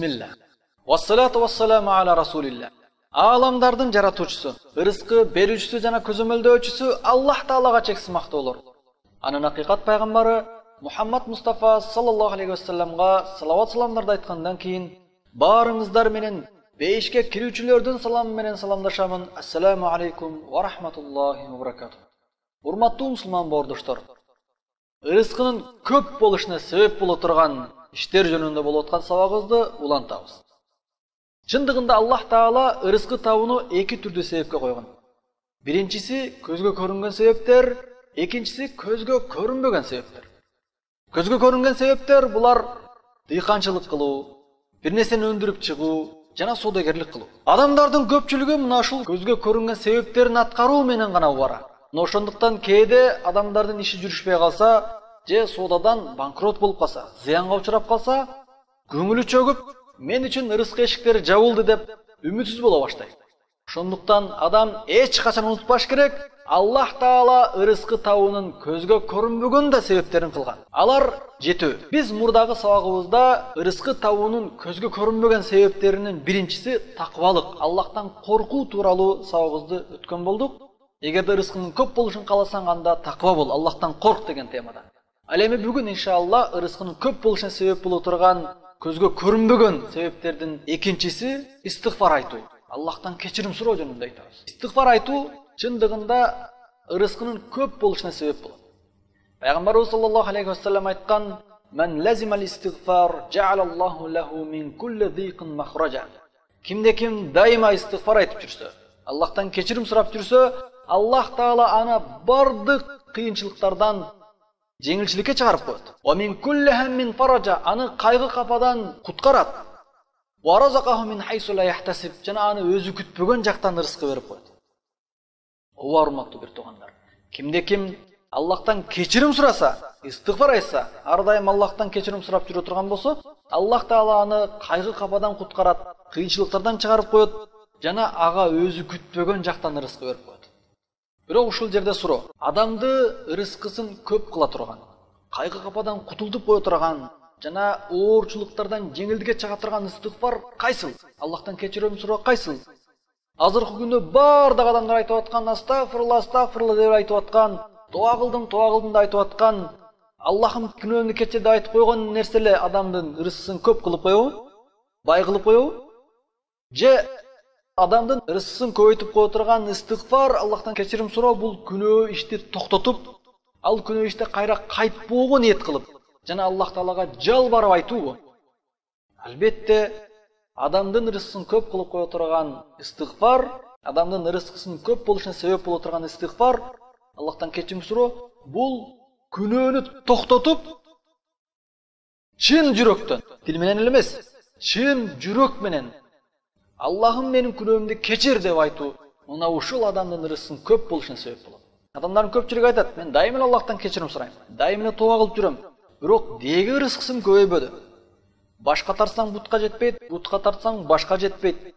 Bismillah. Wassalatu wassalamu ala rasulillah. Alamdардын жаратуучусу, ырыскы берүүчүсү жана көзөмөлдөөчүсү Аллах Таалага чексиз мактоолор. Анын акыйкат пайгамбары Мухаммад Мустафа саллаллаху алейхи вассаламга салават саламдарды айткандан кийин баарыңыздар менен бейишке кирүүчүлөрдүн саламы менен саламдашамын. Ассаламу алейкум ва рахматуллахи ва баракатух. Урматтуу мусулман бауырдоштор, ырыскынын көп болушуна себеп боло турган иштер жөнүндө болуп аткан сабагыбызды улантабыз. Чындыгында Аллах Таала ырыскы табууну эки түрдүү себепке койгон. Биринчиси көзгө көрүнгөн себептер, экинчиси көзгө көрүнбөгөн себептер. Көзгө көрүнгөн себептер булар дыйканчылык кылуу, бир нерсени өндүрүп чыгуу жана соодагерлик кылуу. Адамдардын көпчүлүгү мына ушул көзгө көрүнгөн себептерин аткаруу менен гана убара. Ошондуктан кээде адамдардын иши жүрүшпөй калса, же соодадан банкрот болуп калса, зыянга учурап калса, көңүлү чөгүп, мен үчүн ырыск эшиктери жабылды деп үмүтсүз боло баштайт. Ошондуктан адам эч качан унутпаш керек, Аллах Таала ырыскы табуунун көзгө көрүнбөгөн да себептерин кылган. Алар жетүү. Биз мурдагы сабагыбызда ырыскы табуунун көзгө көрүнбөгөн себептеринин биринчиси таквалык, Аллахтан коркуу тууралуу сабагыбызды өткөн болдук. Эгерде ырыскынын көп болушун кааласаң, анда таква бол, Аллахтан корк деген темада. Ал эми бүгүн иншалла ырыскынын көп болушуна себеп боло турган көзгө көрүнбөгөн себептердин экинчиси истигфар айтуу. Аллахтан кечирим суроо жөнүндө айтабыз. Истигфар айтуу чындыгында ырыскынын көп болушуна себеп болот. Пайгамбарыбыз саллаллаху алейхи вассалам айткан: "Мен лазимал истигфар, жа'алаллаху лаху мин кулли дийқин махраджа." Кимде ким дайыма истигфар айтып жүрсө, Аллахтан кечирим сурап жүрсө, Аллах Таала аны бардык кыйынчылыктардан жеңилчиликке чыгарып коет. "Ва мин кулли хаммин фаража", аны кайгы кападан куткарат. "Ва разакаху мин хайсу ла яхтасиб", жана аны өзү күтпөгөн жактан ырыскы берип коет. Ооба, урматтуу бир туугандар, кимде ким Аллахтан кечирим сураса, истигфар айтса, ар дайым Аллахтан кечирим сурап жүрө турган болсо, Аллах Таала аны кайгы кападан куткарат, кыйынчылыктардан чыгарып коет, жана ага өзү күтпөгөн жактан ырыскы берип коет. Бирок ушул жерде суроо: адамды ырыскысын көп кыла турган, кайгы кападан кутултуп кое турган жана оорчулуктардан жеңилдикке чыга турган истигфар кайсыл? Аллахтан кечирим суроо кайсыл? Азыркы күндө бардык адамдар айтып аткан астагфирулла, астагфирулла деп айтып аткан, дуа кылдым деп айтып аткан, Аллахым күнөөмдү кечир деп айтып койгон нерселер адамдын ырыскысын көп кылып коебу? Бай кылып коебу? Же адамдын ырыскысын көбөйтүп кое турган истигфар, Аллахтан кечирим суроо бул күнөө ишти токтотуп, ал күнөө иште кайра кайтпоого ниет кылып, жана Аллах Таалага жалбарып айтуубу? Албетте, адамдын ырыскысын көп кылып кое турган истигфар, адамдын ырыскысынын көп болушуна себеп боло турган истигфар, Аллахтан кечирим суроо, бул күнөөнү токтотуп, чын жүрөктөн, тил менен эле эмес, чын жүрөк менен Аллахым менин күнөөмдү кечир деп айтуу, мына ушул адамдын ырыскысынын көп болушуна себеп болот. Адамдардын көпчүлүгү айтат: "Мен дайым эле Аллахтан кечирим сурайм, дайым эле тооба кылып жүрөм, бирок деги ырыскысым көбөйбөдү. Башка тартсаң бутка жетпейт, бутка тартсаң башка жетпейт.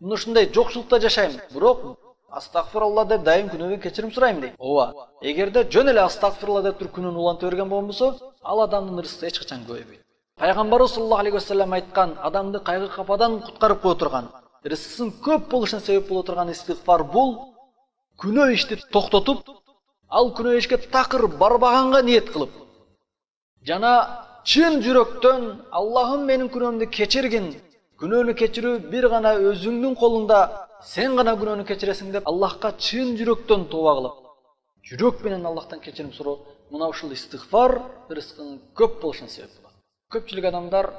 Мен ушундай жокчулукта жашайм, бирок астагфирулла деп дайым күнөөдөн кечирим сурайм" дейт. Ооба, эгерде жөн эле астагфирулла деп туруп күнөөнү уланта берген болбосо, ал адамдын ырыскысы эч качан көбөйбөйт. Пайгамбарыбыз саллаллаху алейхи вассалам айткан, адамды кайгы кападан куткарып кое турган, ырыскысын көп болушуна себеп боло турган истигфар бул күнөө ишти токтотуп, ал күнөө ишке такыр барбаганга ниет кылып, жана чын жүрөктөн Аллахым менин күнөөмдү кечиргин, күнөөнү кечирүү бир гана өзүңдүн колуңда, сен гана күнөөнү кечиресиң деп Аллахка чын жүрөктөн тооба кылып, жүрөк менен Аллахтан кечирим суроо, мына ушул истигфар ырыскынын көп болушуна себеп болот. Көпчүлүк адамдар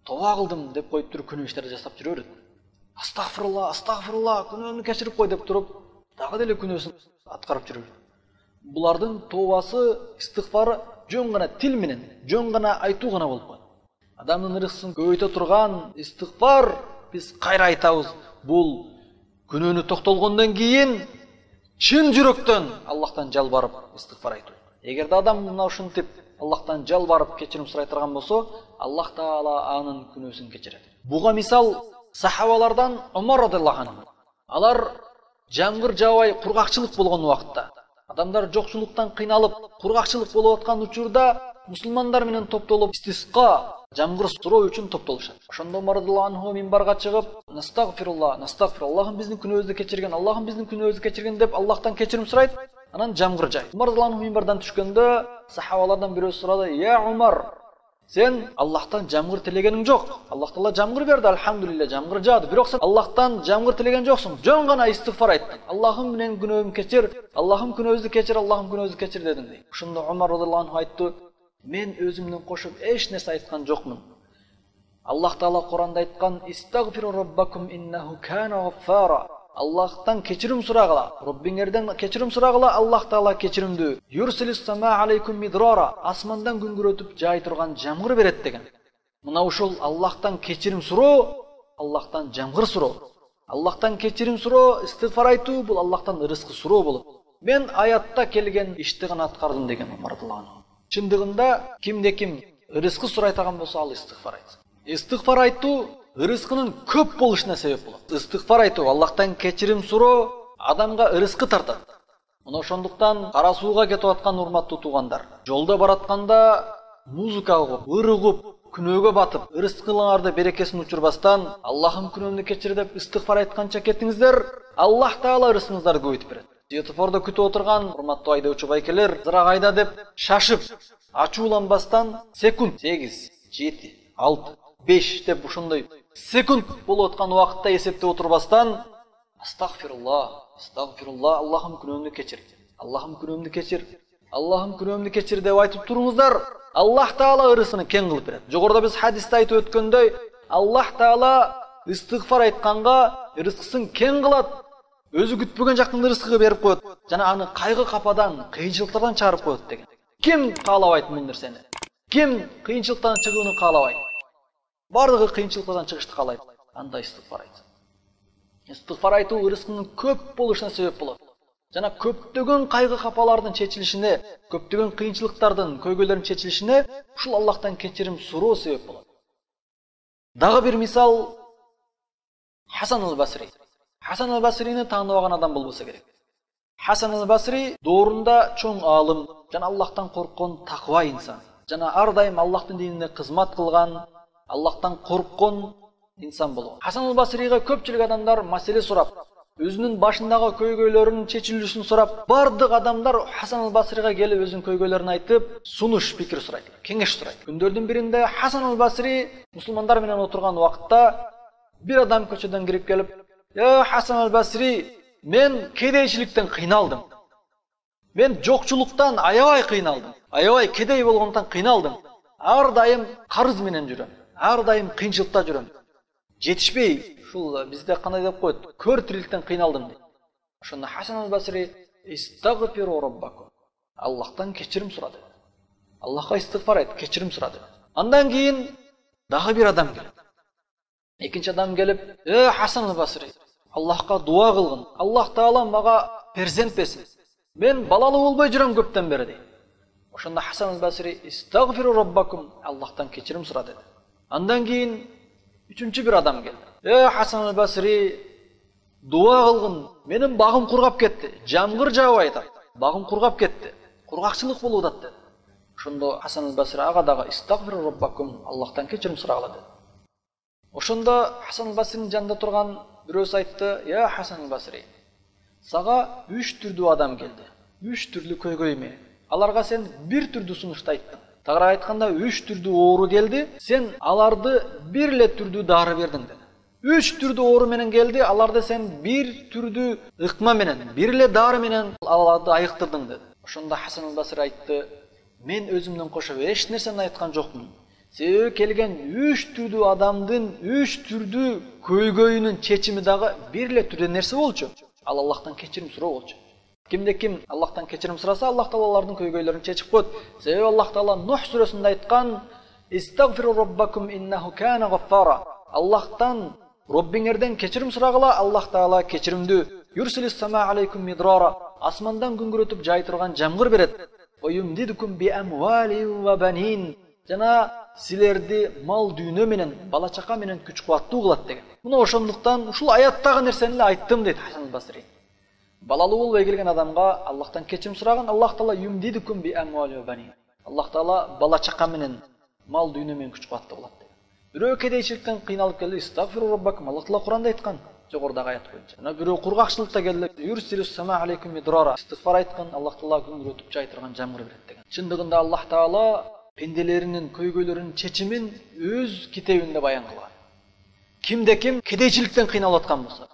тооба кылдым деп коюп туруп күнөө иштерди жасап жүрө берет. Астагфирулла, астагфирулла, күнөөмдү кечирип кой деп туруп, дагы деле күнөөсүн аткарып жүрө берет. Булардын тообасы, истигфары жөн гана тил менен, жөн гана айтуу гана болуп коет. Адамдын ырыскысын көбөйтө турган истигфар биз кайра айтабыз. Бул күнөөнү токтолгондон кийин чын жүрөктөн Аллахтан жалбарып истигфар айтуу. Эгерде адам мына ушинтип Аллахтан жалбарып кечирим сурай турган болсо, Аллах Таала анын күнөөсүн кечирет. Буга мисал сахабалардан Умар радиллаху анху. Алар жамгыр жаабай кургакчылык болгон убакытта, адамдар жокчулуктан кыйналып, кургакчылык болуп аткан учурда мусулмандар менен топтолуп истисқа жамгыр суроо үчүн топтолушат. Ошондо Умар радиаллаху анху минбарга чыгып, "Настагфируллах, настагфируллах, Аллахым биздин күнөөбүздү кечирген, Аллахым биздин күнөөбүздү кечирген" деп Аллахтан кечирим сурайт. Анан жамгыр жайт. Умар радиаллаху анху минбардан түшкөндө сахабалардан бирөө сурады: "Я Умар, сен Аллахтан жамгыр тилегениң жок. Аллах Таала жамгыр берди, алхамдулилля, жамгыр жаады. Бирок сен Аллахтан жамгыр тилеген жоксуң. Жөн гана истигфар айттың. Аллахым менен күнөөмдү кечир, Аллахым күнөөбүздү кечир, Аллахым күнөөбүздү кечир" дедиң дейт. Ошондо Умар радиаллаху анху айтты: "Мен өзүмдөн кошуп эч нерсе айткан жокмун. Аллах Таала Куранда айткан: "Истагфиру раббакум иннаху кана гаффара". Аллахтан кечирим сурагыла, Роббиңерден кечирим сурагыла, Аллах Таала кечиримдүү. "Юрсилис сама алейкум мидрара", асмандан күңгүрөтүп жай турган жамгыр берет деген. Мына ушул Аллахтан кечирим суроо, Аллахтан жамгыр суроо. Аллахтан кечирим суроо, истигфар айтуу бул Аллахтан ырыскы суроо болот. Мен аятта келген ишти гана аткардым деген Умар радиаллаху анху. Чындыгында кимде ким ырыскы сурайтаган болсо ал истигфар айтсын. Истигфар айтуу ырыскынын көп болушуна себеп болот. Истигфар айтуу, Аллахтан кечирим суроо адамга ырыскы тартат. Мына ошондуктан кара сууга кетип аткан урматтуу туугандар, жолдо баратканда музыка угуп, ыр угуп, күнөөгө батып, ырыскыңарды берекесин учурбастан, Аллахым күнөөмдү кечир деп истигфар айтканча кетиңиздер, Аллах Таала ырыскыңыздарды көбөйтүп берет. Светофордо күтүп отурган урматтуу айдоочу байкелер, зырак айда деп шашып, ачууланбастан секунд 8, 7, 6, 5 деп ушундай секунд болуп аткан убакытта эсептеп отурбастан "Астагфируллах, астагфируллах, Аллахым күнөөмдү кечир, Аллахым күнөөмдү кечир, Аллахым күнөөмдү кечир" деп айтып туруңуздар. Аллах Таала ырыскын кең кылып берет. Жогоруда биз хадисте айтып өткөндөй, Аллах Таала истигфар айтканга ырыскысын кең кылат. Өзү күтпөгөн жактан ырыскы берип коет жана аны кайгы кападан, кыйынчылыктардан чыгарып коет деген. Ким каалабайт бул нерсени? Ким кыйынчылыктан чыгууну каалабайт? Бардыгы кыйынчылыктардан чыгышты каалайт. Анда истигфар айтсын. Истигфар айтуу ырыскынын көп болушуна себеп болот. Жана көптөгөн кайгы капалардын чечилишине, көптөгөн кыйынчылыктардын, көйгөйлөрдүн чечилишине ушул Аллахтан кечирим суроо себеп болот. Дагы бир мисал Хасан ал-Басри. Хасан ал-Басрини тааныбаган адам болбосо керек. Хасан ал-Басри доорунда чоң аалым жана Аллахтан корккон таква инсан. Жана ар дайым Аллахтын динине кызмат кылган, Аллахтан корккон инсан болгон. Хасан ал-Басрига көпчүлүк адамдар маселе сурап, өзүнүн башындагы көйгөйлөрүнүн чечилүүсүн сурап, бардык адамдар Хасан ал-Басрига келип өзүнүн көйгөйлөрүн айтып, сунуш пикир сурайт, кеңеш сурайт. Күндөрдүн биринде Хасан ал-Басри мусулмандар менен отурган убакытта бир адам көчөдөн кирип келип: "Я Хасан ал-Басри, мен кедейчиликтен кыйналдым. Мен жокчулуктан аябай кыйналдым. Аябай кедей болгондон кыйналдым. Ар дайым карыз менен жүрөм. Ар дайым кыйынчылыкта жүрөм. Жетишпей, ушул бизде кандай деп коет, көр тириликтен кыйналдым" дейт. Ошондо Хасан ал-Басри "Истагфиру раббакум", Аллахтан кечирим сурады. Аллахка истигфар айт, кечирим сурады. Андан кийин дагы бир адам келет. Экинчи адам келип: Хасан ал-Басри, Аллахка дуа кылгын. Аллах Таала мага перзент берсин. Мен балалуу болбой жүрөм көптөн бери" дейт. Ошондо Хасан ал-Басри "Истагфиру раббакум", Аллахтан кечирим сурады. Андан кийин үчүнчү бир адам келди. Хасан ал-Басри, дуа кылгын. Менин багым кургап кетти. Жамгыр жаабай атат. Багым кургап кетти. Кургакчылык болуп атат dedi. Ошондо Хасан ал-Басри ага дагы "Истагфиру раббакум", Аллахтан кечирим сурагыла dedi. Ошондо Хасан ал-Басринин жанында турган бирөөсү айтты: "Я Хасан ал-Басри, сага 3 түрдүү адам келди. 3 түрлүү көйгөй менен. Аларга сен бир түрдүү сунушту айттың. Тагыраак айтканда 3 түрдүү оору келди, сен аларды бир эле түрдүү дары бердиң" dedi. 3 түрдүү оору менен келди, аларды сен бир түрдүү ыкма менен, бир эле дары менен аларды айыктырдың dedi. Ошондо Хасан ал-Басри айтты: "Мен өзүмдөн кошо эч нерсени айткан жокмун. Себеби келген 3 түрдүү адамдын 3 түрдүү көйгөйүнүн чечими дагы бир эле түрдүү нерсе болчу. Ал Аллахтан кечирим суроо болчу. Кимде ким Аллахтан кечирим сураса, Аллах Таала алардын көйгөйлөрүн чечип коет. Себеби Аллах Таала Нух сүрөсүндө айткан: "Истагфиру раббакум иннаху кана гаффара". Аллахтан Роббиңерден кечирим сурагыла, Аллах Таала кечиримдүү. "Юрсилис сама алейкум мидрара", асмандан күңгүрөтүп жай турган жамгыр берет. "Ва юмдидукум би амвалин ва банин", жана силерди мал дүйнө менен, бала чака менен күч кубаттуу кылат деген. Мына ошондуктан ушул аяттагы нерсени эле айттым дейт Хасан ал-Басри. Балалуу болбой келген адамга Аллахтан кечирим сураган, Аллах Таала юмдидукум би амвалин ва банин. Аллах Таала бала чака менен, мал дүйнө менен күч кубатты болот деген. Бирөө кедейчиликтен кыйналып келди, истагфиру раббакум, Аллах Таала Куранда айткан, жогорудагы аят боюнча. Жана бирөө кургакчылыкта келди, юрсилус сама алейкум мидрара, истигфар айткан, Аллах Таала күңүрөтүп жайтырган жамгыр берет деген. Чындыгында Аллах Таала пенделеринин көйгөйлөрүнүн чечимин өз китебинде баян кылган. Кимде ким кедейчиликтен кыйналып аткан болсо,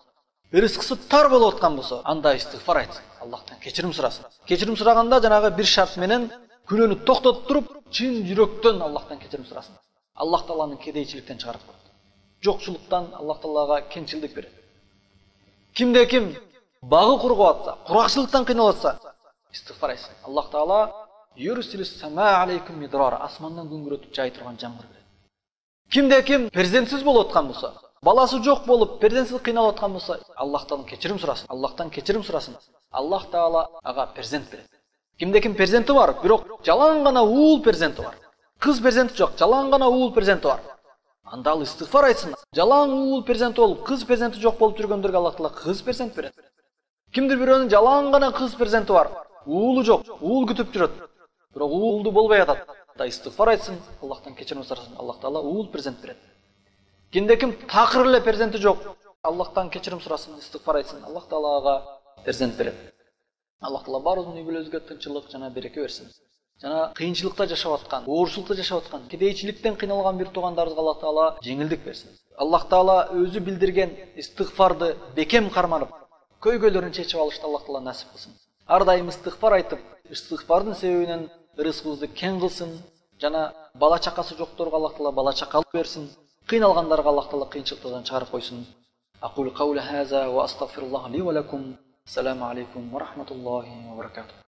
рызкысы тар болуп аткан болсо, анда истигфар айтсын, Аллахтан кечирим сурасын. Кечирим сураганда жанагы бир шарт менен күнөөнү токтотуп туруп, чын жүрөктөн Аллахтан кечирим сурасын. Аллах Тааланын кедейчиликтен чыгарып коет. Жокчулуктан Аллах Таалага кеңчилдик берет. Кимде ким багы кургап атса, куракчылыктан кыйналып атса, истигфар айтсын. Аллах Таала юрсилус сама алейкум мидрара, асмандан күңүрөтүп жай турган жамгыр берет. Кимде ким перзентсиз болуп аткан болсо, баласы жок болуп, перзентсиз кыйналып аткан болсо, Аллахтан кечирим сурасын. Аллахтан кечирим сурасын. Аллах Таала ага перзент берет. Кимде ким перзенти бар, бирок жалаң гана уул перзенти бар. Кыз перзенти жок, жалаң гана уул перзенти бар. Анда ал истигфар айтсын. Жалаң уул перзенти болуп, кыз перзенти жок болуп жүргөндөргө Аллах Таала кыз перзент берет. Кимдир бирөөнүн жалаң гана кыз перзенти бар, уулу жок, уул күтүп жүрөт. Бирок уулду болбой атат. Да истигфар айтсын, Аллахтан кечирим сурасын. Аллах Таала уул перзент берет. Кимде ким такыр эле перзенти жок, Аллахтан кечирим сурасын, истигфар айтсын. Аллах Таала ага перзент берет. Аллах Таала баарыбыздын үй бүлөбүзгө тынччылык жана береке берсин. Жана кыйынчылыкта жашап аткан, оорчулукта жашап аткан, кедейчиликтен кыйналган бир туугандарыбызга Аллах Таала жеңилдик берсин. Аллах Таала өзү билдирген истигфарды бекем карманып, көйгөйлөрүн чечип алышты Аллах Таала насип кылсын. Ар дайым истигфар айтып, истигфардын себебинен рызкыбызды кең кылсын, жана бала чакасы жокторго Аллах Таала бала чакалык берсин. Кыйналгандарга Аллах Таала кыйынчылыктан чыгарып койсун. Aqulu qawla hadha wa astaghfirullah li wa lakum. Assalamu alaykum wa rahmatullahi wa barakatuh.